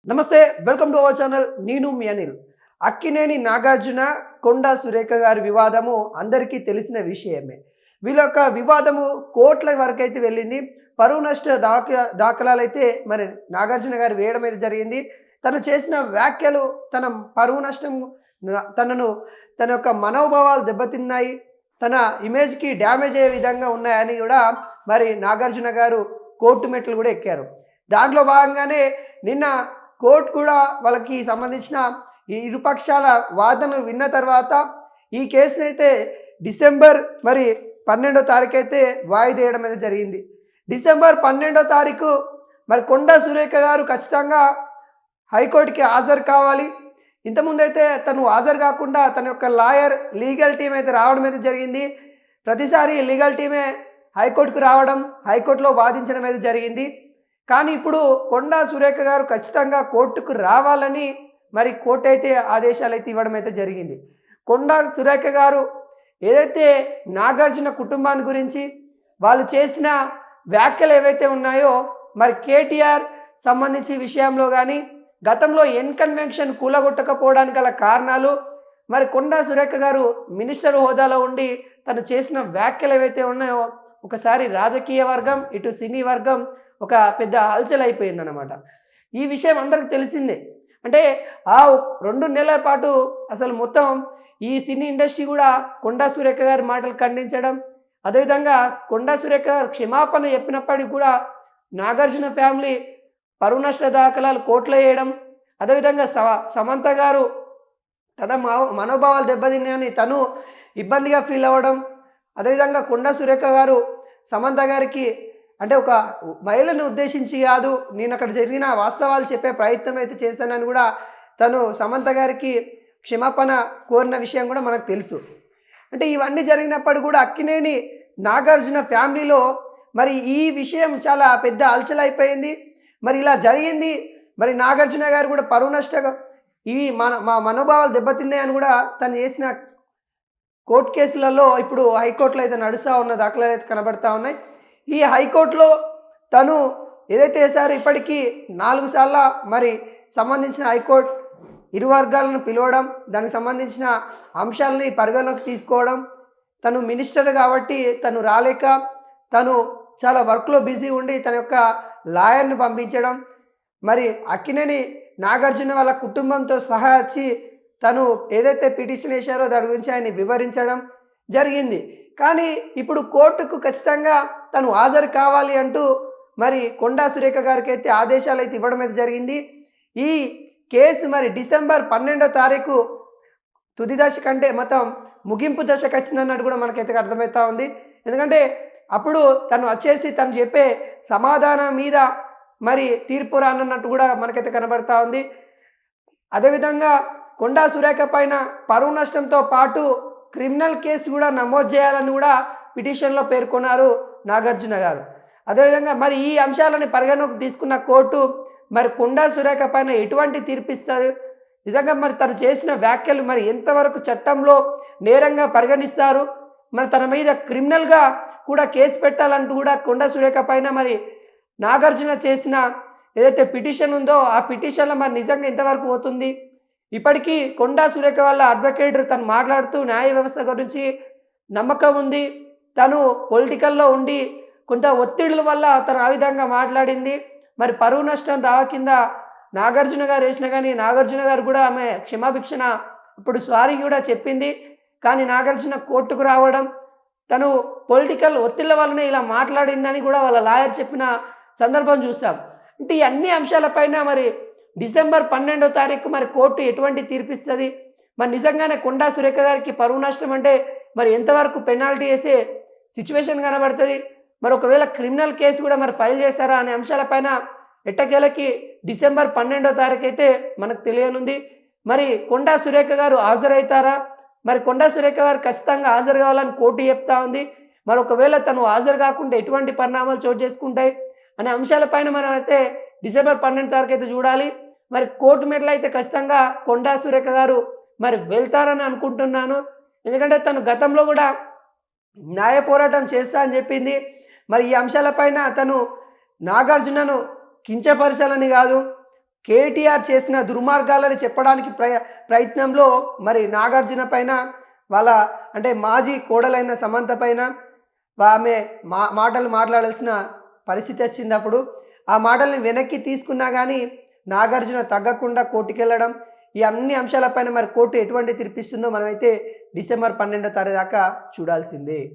నమస్తే, welcome to our channel. నేను మీ అనిల్. అక్కినేని నాగార్జున, కొండా సురేఖ గారి వివాదము అందరికీ తెలిసిన విషయమే. వీళ్ళ యొక్క వివాదము కోట్ల వరకు అయితే వెళ్ళింది. పరువు నష్ట దాఖలాలైతే మరి నాగార్జున గారు వేయడం అయితే జరిగింది. తను చేసిన వ్యాఖ్యలు తన పరువు నష్టం, తన యొక్క మనోభావాలు దెబ్బతిన్నాయి, తన ఇమేజ్కి డ్యామేజ్ అయ్యే విధంగా ఉన్నాయని కూడా మరి నాగార్జున గారు కోర్టు మెట్లు కూడా ఎక్కారు. దాంట్లో భాగంగానే నిన్న కోర్టు కూడా వాళ్ళకి సంబంధించిన ఈ ఇరుపక్షాల వాదనలు విన్న తర్వాత ఈ కేసునైతే డిసెంబర్ 12వ తారీఖు అయితే వాయిదేయడం అయితే జరిగింది. డిసెంబర్ 12వ తారీఖు మరి కొండా సురేఖ గారు ఖచ్చితంగా హైకోర్టుకి హాజరు కావాలి. ఇంతకుముందైతే తను హాజరు కాకుండా తన యొక్క లాయర్, లీగల్ టీం అయితే రావడం అయితే జరిగింది. ప్రతిసారి లీగల్ టీమే హైకోర్టుకు రావడం, హైకోర్టులో వాదించడం అయితే జరిగింది. కానీ ఇప్పుడు కొండా సురేఖ గారు ఖచ్చితంగా కోర్టుకు రావాలని మరి కోర్టు అయితే ఆదేశాలు అయితే ఇవ్వడం అయితే జరిగింది. కొండా సురేఖ గారు ఏదైతే నాగార్జున కుటుంబాన్ని గురించి వాళ్ళు చేసిన వ్యాఖ్యలు ఏవైతే ఉన్నాయో మరి కేటీఆర్ సంబంధించి విషయంలో కానీ గతంలో కన్వెన్షన్ కూలగొట్టకపోవడానికి గల కారణాలు, మరి కొండా సురేఖ గారు మినిస్టర్ హోదాలో ఉండి తను చేసిన వ్యాఖ్యలు ఏవైతే ఉన్నాయో ఒకసారి రాజకీయ వర్గం, ఇటు సినీ వర్గం ఒక పెద్ద హల్చల్ అయిపోయిందన్నమాట. ఈ విషయం అందరికి తెలిసిందే. అంటే ఆ 2 నెలల పాటు అసలు మొత్తం ఈ సినీ ఇండస్ట్రీ కూడా కొండా సురేఖ గారి మాటలు ఖండించడం, అదేవిధంగా కొండా సురేఖ గారు క్షమాపణ చెప్పినప్పటికీ కూడా నాగార్జున ఫ్యామిలీ పరువు నష్ట దాఖలాలు కోర్టులో వేయడం, అదేవిధంగా సమంత గారు తన మనోభావాలు దెబ్బతిన్నాయని తను ఇబ్బందిగా ఫీల్ అవ్వడం, అదేవిధంగా కొండా సురేఖ గారు సమంత గారికి అంటే ఒక మహిళను ఉద్దేశించి కాదు, నేను అక్కడ జరిగిన వాస్తవాలు చెప్పే ప్రయత్నం అయితే చేశానని కూడా తను సమంత గారికి క్షమాపణ కోరిన విషయం కూడా మనకు తెలుసు. అంటే ఇవన్నీ జరిగినప్పుడు కూడా అక్కినేని నాగార్జున ఫ్యామిలీలో మరి ఈ విషయం చాలా పెద్ద హల్చల్ అయిపోయింది. మరి ఇలా జరిగింది, మరి నాగార్జున గారు కూడా పరువు నష్ట ఇవి మా మనోభావాలు దెబ్బతిన్నాయని కూడా తను చేసిన కోర్టు కేసులలో ఇప్పుడు హైకోర్టులో అయితే నడుస్తూ ఉన్న దాఖలాలు అయితే కనబడతా ఉన్నాయి. ఈ హైకోర్టులో తను ఏదైతే చేశారో ఇప్పటికీ 4 సార్లు మరి సంబంధించిన హైకోర్టు ఇరు వర్గాలను పిలవడం, దానికి సంబంధించిన అంశాలని పరిగణలోకి తీసుకోవడం, తను మినిస్టర్ కాబట్టి తను రాలేక తను చాలా వర్క్లో బిజీ ఉండి తన యొక్క లాయర్ని పంపించడం, మరి అక్కినేని నాగార్జున వాళ్ళ కుటుంబంతో సహా వచ్చి తను ఏదైతే పిటిషన్ వేశారో దాని గురించి ఆయన వివరించడం జరిగింది. కానీ ఇప్పుడు కోర్టుకు ఖచ్చితంగా తను హాజరు కావాలి అంటూ మరి కొండా సురేఖ గారికి అయితే ఆదేశాలు అయితే ఇవ్వడం అయితే జరిగింది. ఈ కేసు మరి డిసెంబర్ 12వ తారీఖు తుది దశ కంటే మొత్తం ముగింపు దశకు వచ్చిందన్నట్టు కూడా మనకైతే అర్థమవుతా ఉంది. ఎందుకంటే అప్పుడు తను వచ్చేసి తను చెప్పే సమాధానం మీద మరి తీర్పు రానన్నట్టు కూడా మనకైతే కనబడతా ఉంది. అదేవిధంగా కొండా సురేఖ పైన పరువు నష్టంతో పాటు క్రిమినల్ కేసు కూడా నమోదు చేయాలని కూడా పిటిషన్లో పేర్కొన్నారు నాగార్జున గారు. అదేవిధంగా మరి ఈ అంశాలని పరిగణలోకి తీసుకున్న కోర్టు మరి కొండా సురేఖ పైన ఎటువంటి తీర్పిస్తారు, నిజంగా మరి తను చేసిన వ్యాఖ్యలు మరి ఎంతవరకు చట్టంలో నేరంగా పరిగణిస్తారు, మరి తన మీద క్రిమినల్గా కూడా కేసు పెట్టాలంటూ కూడా కొండా సురేఖ పైన మరి నాగార్జున చేసిన ఏదైతే పిటిషన్ ఉందో ఆ పిటిషన్లో మరి నిజంగా ఎంతవరకు పోతుంది. ఇప్పటికీ కొండా సురేఖ వాళ్ళ అడ్వకేట్ తను మాట్లాడుతూ న్యాయ వ్యవస్థ గురించి నమ్మకం ఉంది, తను పొలిటికల్లో ఉండి కొంత ఒత్తిడుల వల్ల తను ఆ విధంగా మాట్లాడింది, మరి పరువు నష్టం దావా కింద నాగార్జున గారు వేసినా కానీ నాగార్జున గారు కూడా ఆమె క్షమాభిక్షణ ఇప్పుడు సారీ కూడా చెప్పింది. కానీ నాగార్జున కోర్టుకు రావడం తను పొలిటికల్ ఒత్తిళ్ల వల్లనే ఇలా మాట్లాడిందని కూడా వాళ్ళ లాయర్ చెప్పిన సందర్భం చూసాం. అంటే ఈ అన్ని అంశాలపైన మరి డిసెంబర్ 12వ తారీఖు మరి కోర్టు ఎటువంటి తీర్పిస్తుంది, మరి నిజంగానే కొండా సురేఖ గారికి పరువు నష్టం అంటే మరి ఎంతవరకు పెనాల్టీ వేసే సిచ్యువేషన్ కనబడుతుంది, మరి ఒకవేళ క్రిమినల్ కేసు కూడా మరి ఫైల్ చేశారా అనే అంశాలపైన ఎట్టకేలకి డిసెంబర్ 12వ తారీఖు అయితే మనకు తెలియనుంది. మరి కొండా సురేఖ గారు హాజరవుతారా, మరి కొండా సురేఖ గారు ఖచ్చితంగా హాజరు కావాలని కోర్టు చెప్తా ఉంది. మరి ఒకవేళ తను హాజరు కాకుండా ఎటువంటి పరిణామాలు చోటు చేసుకుంటాయి అనే అంశాలపైన మనం అయితే డిసెంబర్ 12వ తారీఖు అయితే చూడాలి. మరి కోర్టు మెట్లు అయితే ఖచ్చితంగా కొండా సురేఖ గారు మరి వెళ్తారని అనుకుంటున్నాను. ఎందుకంటే తను గతంలో కూడా న్యాయ పోరాటం చేస్తా అని చెప్పింది. మరి ఈ అంశాలపైన తను నాగార్జునను కించపరచాలని కాదు, కేటీఆర్ చేసిన దుర్మార్గాలని చెప్పడానికి ప్రయత్నంలో మరి నాగార్జున పైన వాళ్ళ అంటే మాజీ కోడలైన సమంత పైన ఆమె మాటలు మాట్లాడాల్సిన పరిస్థితి వచ్చినప్పుడు ఆ మాటల్ని వెనక్కి తీసుకున్నా కానీ నాగార్జున తగ్గకుండా కోర్టుకెళ్ళడం ఈ అన్ని అంశాలపైన మరి కోర్టు ఎటువంటి తీర్పిస్తుందో మనమైతే డిసెంబర్ 12వ తారీఖు దాకా చూడాల్సిందే.